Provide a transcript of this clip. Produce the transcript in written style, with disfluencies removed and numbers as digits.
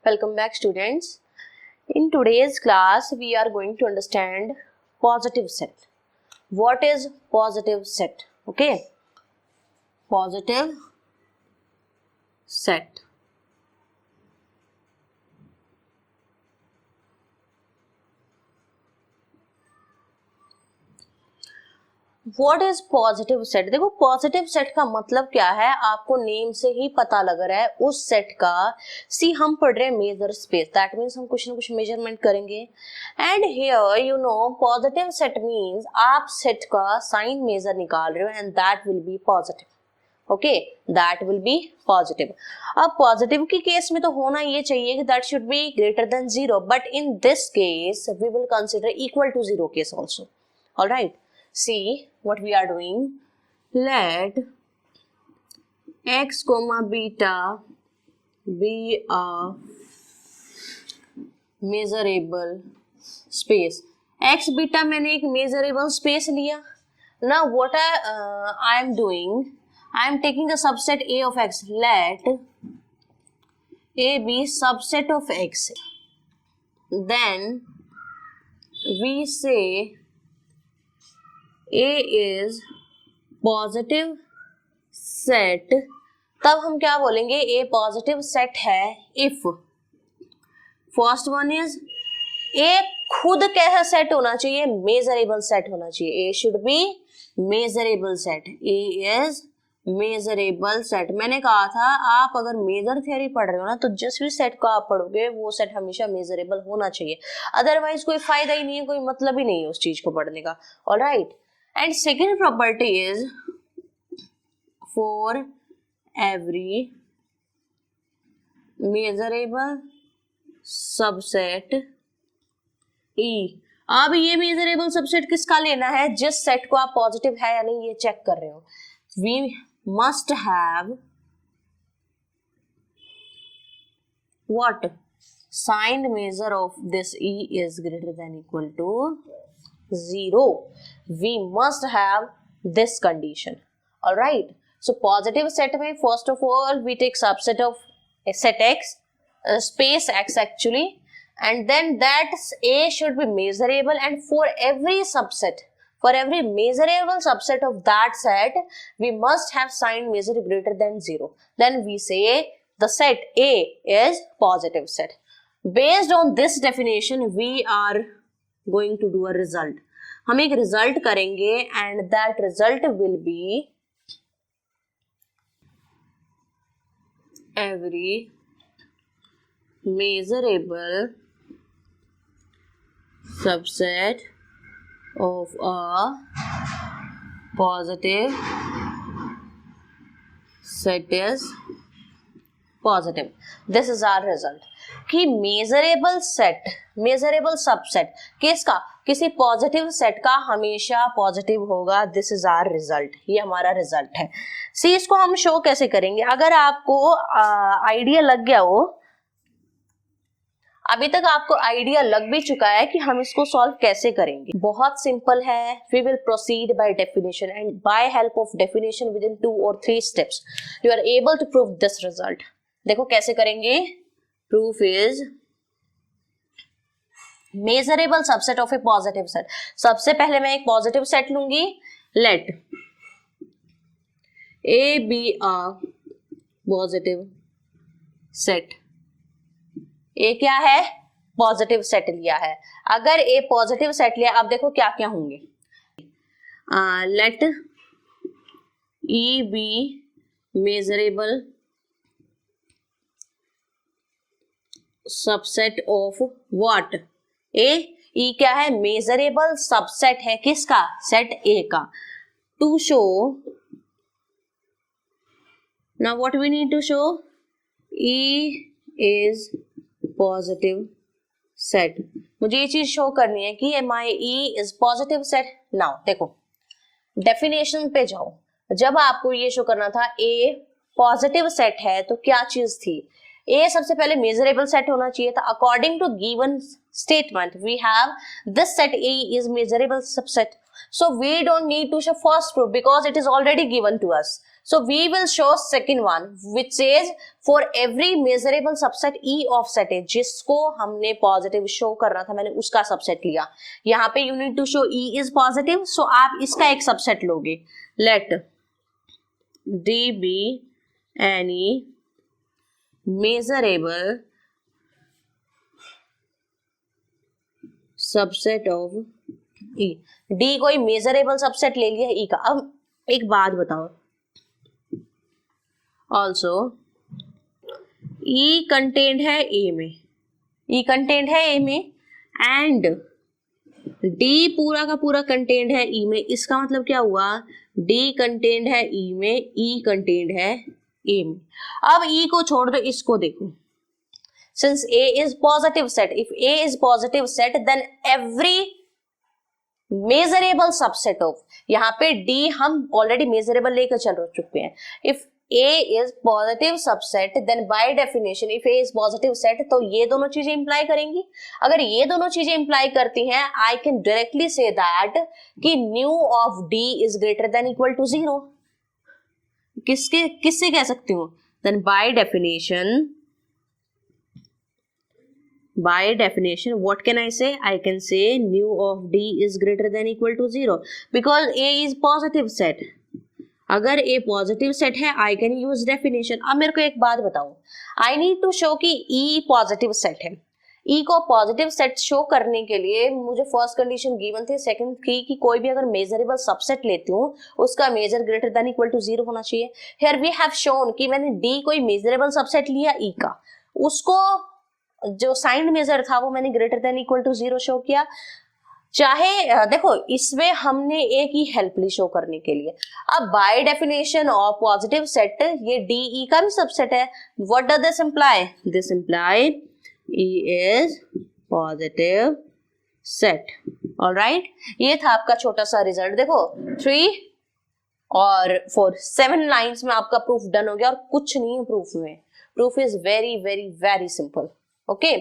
Welcome back, students. In today's class, we are going to understand positive set. What is positive set? Okay. Positive set. What is positive set? देखो positive set का मतलब क्या है, आपको name से ही पता लग रहा है उस सेट का। सी हम पढ़ रहे हैं मेजर स्पेस, दैट मीन्स हम कुछ ना कुछ मेजरमेंट करेंगे। And here you know positive set means आप सेट का साइन मेजर निकाल रहे हो and that will be positive. Okay, that will be positive. अब पॉजिटिव की केस में तो होना ये चाहिए कि that should be greater than 0, but in this case we will consider equal to 0 case also. Alright, see what we are doing. Let x comma beta be a measurable space. x beta मैंने एक measurable space लिया. Now what I am doing, I am taking a subset a of x. Let a be subset of x. Then we say A is positive set. तब हम क्या बोलेंगे, A positive set है if first one is A खुद कैसा set होना चाहिए, measurable set होना चाहिए। A should be measurable set. A is measurable set. मैंने कहा था आप अगर मेजर थ्योरी पढ़ रहे हो ना, तो जिस भी सेट को आप पढ़ोगे वो सेट हमेशा मेजरेबल होना चाहिए, अदरवाइज कोई फायदा ही नहीं है, कोई मतलब ही नहीं है उस चीज को पढ़ने का। Alright, and second property is for every measurable subset E। अब ये measurable subset किसका लेना है, जिस सेट को आप पॉजिटिव है या नहीं ये चेक कर रहे हो। We must have what? Signed measure of this E is greater than equal to 0. We must have this condition. All right. So positive set में first of all we take subset of set x, space x actually, and then that A should be measurable, and for every subset, for every measurable subset of that set, we must have sign measure greater than 0. Then we say the set A is positive set. Based on this definition, we are going to do a result. हम एक result करेंगे and that result will be every measurable subset of a positive set is positive. This is our result कि measurable set, measurable subset किसका, किसी positive set का हमेशा positive होगा। This is our result, ये हमारा रिजल्ट है। सी इसको हम शो कैसे करेंगे, अगर आपको आइडिया लग गया हो, अभी तक आपको आइडिया लग भी चुका है कि हम इसको सॉल्व कैसे करेंगे, बहुत सिंपल है। We will proceed by definition and by help of definition within 2 or 3 steps you are able to prove this result. देखो कैसे करेंगे। Proof is measurable subset of a positive set. सबसे पहले मैं एक पॉजिटिव सेट लूंगी। Let A be a positive set. A क्या है, पॉजिटिव सेट लिया है। अगर ए पॉजिटिव सेट लिया, अब देखो क्या क्या होंगे। Let E be measurable subset of what, A. E क्या है, मेजरेबल सबसेट है किसका, सेट ए का। To show, now what we need to show, E is positive set. मुझे ये चीज शो करनी है कि my E is positive set. Now देखो डेफिनेशन पे जाओ, जब आपको ये शो करना था ए पॉजिटिव सेट है तो क्या चीज थी, ए सबसे पहले मेजरेबल सेट होना चाहिए था। According to given statement we have this set A is measurable subset, so we don't need to show first proof because it is already given to us. So we will show second one which says for every measurable subset E of set A, जिसको हमने positive show करना था मैंने उसका subset लिया. यहाँ पे you need to show E is positive, so आप इसका एक सबसेट लोगे. Let D be any measurable subset of E. D कोई मेजरेबल सबसेट ले लिया E का. अब एक बात बताओ, ऑल्सो E कंटेंट है A में, E कंटेंट है A में एंड D पूरा का पूरा कंटेंट है E में. इसका मतलब क्या हुआ, D कंटेंट है E में, E कंटेंट है A में. अब E को छोड़ दो, इसको देखो. Since A is positive set, if A is positive set, then every measurable subset of, यहाँ पे D हम already measurable लेकर चल चुके हैं. If A is positive subset, then by definition, if A is positive set, तो ये दोनों चीजें imply करेंगी. अगर ये दोनों चीजें imply करती हैं, I can directly say that कि nu of D is greater than equal to 0. किससे कह सकती हूँ? Then by definition, what can I say? I can say nu of D is greater than equal to 0 because A is positive set. अगर A positive set है, I can use definition. अब मेरे को एक बात बताओ, I need to show कि E positive set है. E को पॉजिटिव सेट शो करने के लिए मुझे फर्स्ट कंडीशन गिवन थी, सेकंड की कि कोई भी अगर मेजरेबल सबसेट लेती हूँ उसका measure greater than equal to 0 होना चाहिए. हियर वी हैव शोन कि मैंने D कोई मेजरेबल सबसेट लिया E का, उसको जो साइंड मेजर था वो मैंने greater than equal to 0 show किया. चाहे देखो इसमें हमने एक ही हेल्पली शो करने के लिए. अब by definition of positive set ये डी ई का भी सबसेट है. What does this imply? This imply E is positive set. Alright, ये था आपका छोटा सा रिजल्ट. देखो 3 और 4 7 लाइंस में आपका प्रूफ डन हो गया और कुछ नहीं है प्रूफ में. Proof is very very very simple. Okay